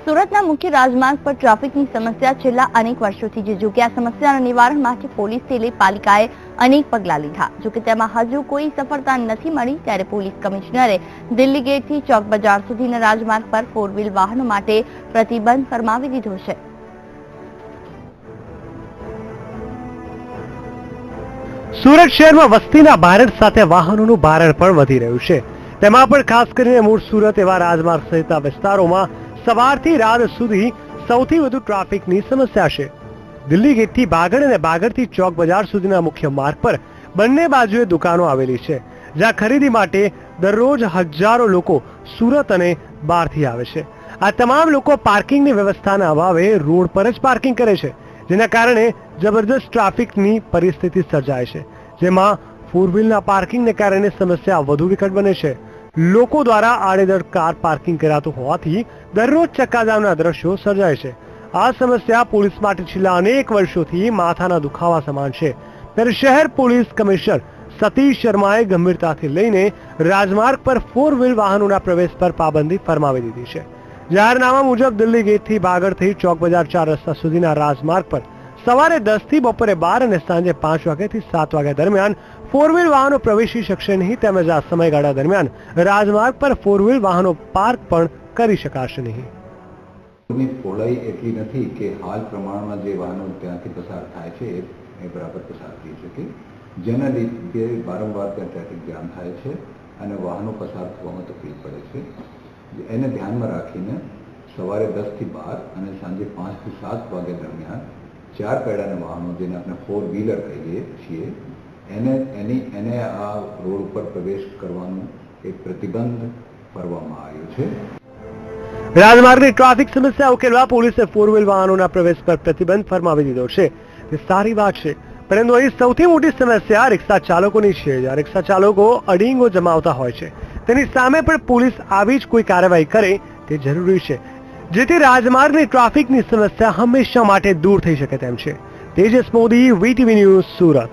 સુરતના મુખ્ય રાજમાર્ગ પર ટ્રાફિકની સમસ્યા છેલ્લા અનેક વર્ષોથી છે। જો કે આ સમસ્યાના નિવારણ માટે પોલીસ તેલે પાલિકાએ અનેક પગલાં લીધા, જો કે તેમાં હજુ કોઈ સફળતા નથી મળી। ત્યારે પોલીસ કમિશનરે દિલ્હી ગેટથી ચોક બજાર સુધીના રાજમાર્ગ પર 4 વ્હીલ વાહનો માટે પ્રતિબંધ ફરમાવી દીધો છે। સુરત શહેરમાં વસ્તીના ભારણ સાથે વાહનોનું ભારણ પણ વધી રહ્યું છે। તેમાં પણ ખાસ કરીને મૂળ સુરત એવા રાજમાર્ગ સહિતના વિસ્તારોમાં સવારથી રાત સુધી સૌથી વધુ ટ્રાફિકની સમસ્યા છે। દિલ્હી ગેટથી બાગડ અને બાગડથી ચોક બજાર સુધીના મુખ્ય માર્ગ પર બંને બાજુએ દુકાનો આવેલી છે, જ્યાં ખરીદી માટે દરરોજ હજારો લોકો સુરત અને બહારથી આવે છે। આ તમામ લોકો પાર્કિંગની વ્યવસ્થાના અભાવે રોડ પર જ પાર્કિંગ કરે છે, જેના કારણે જબરદસ્ત ટ્રાફિકની પરિસ્થિતિ સર્જાય છે, જેમાં 4 વ્હીલના પાર્કિંગને કારણે સમસ્યા વધુ વિકટ બને છે। લોકો દ્વારા આડેધડ કાર પાર્કિંગ કરાતું હોવાથી દરરોજ ચક્કાજામના દ્રશ્યો સર્જાય છે। આ સમસ્યા પોલીસ માટે છેલ્લા અનેક વર્ષોથી માથાના દુખાવા સમાન છે। ત્યારે શહેર પોલીસ કમિશનર સતીશ શર્માએ ગંભીરતાથી લઈને રાજમાર્ગ પર 4 વ્હીલ વાહનોના પ્રવેશ પર પાબંદી ફરમાવી દીધી છે। જાહેરનામા મુજબ દિલ્હી ગેટથી બાગડથી ચોક બજાર 4 રસ્તા સુધીના રાજમાર્ગ પર સવારે 10 થી બપોરે 12 અને સાંજે 5 વાગ્યાથી 7 વાગ્યા દરમિયાન 4 વ્હીલ વાહનો પ્રવેશી શકશે નહીં, તેમજ આ સમયગાળા દરમિયાન રાજમાર્ગ પર 4 વ્હીલ વાહનો પાર્ક પણ કરી શકાશે નહીં। પહોળાઈ એટલી નથી કે હાલ પ્રમાણમાં જે વાહનો ત્યાંથી પસાર થાય છે એ બરાબર પસાર થઈ શકે, જેના લીધે વારંવાર ત્યાં ટ્રાફિક જામ થાય છે અને વાહનો પસાર થવામાં તકલીફ પડે છે। એને ધ્યાનમાં રાખીને સવારે 10 થી 12 અને સાંજે 5 થી 7 વાગ્યા દરમિયાન 4 પૈડાના વાહનો, જેને આપણે 4 વ્હીલર કહીએ છીએ, એને આ રોડ ઉપર પ્રવેશ કરવાનો એક પ્રતિબંધ ફરવામાં આવ્યો છે। રાજમાર્ગની ટ્રાફિક સમસ્યા ઉકેલવા પોલીસે 4 વ્હીલ વાહનોના પ્રવેશ પર પ્રતિબંધ ફરમાવી દીધો છે, તે સારી વાત છે। પરંતુ અહીં સૌથી મોટી સમસ્યા રિક્ષા ચાલકોની છે। જ્યાં રિક્ષા ચાલકો અડીંગો જમાવતા હોય છે, તેની સામે પણ પોલીસ આવી જ કોઈ કાર્યવાહી કરે તે જરૂરી છે, જેથી રાજમાર્ગની ટ્રાફિકની સમસ્યા હંમેશા માટે દૂર થઈ શકે તેમ છે। Tejas Modi, VTV news, Surat.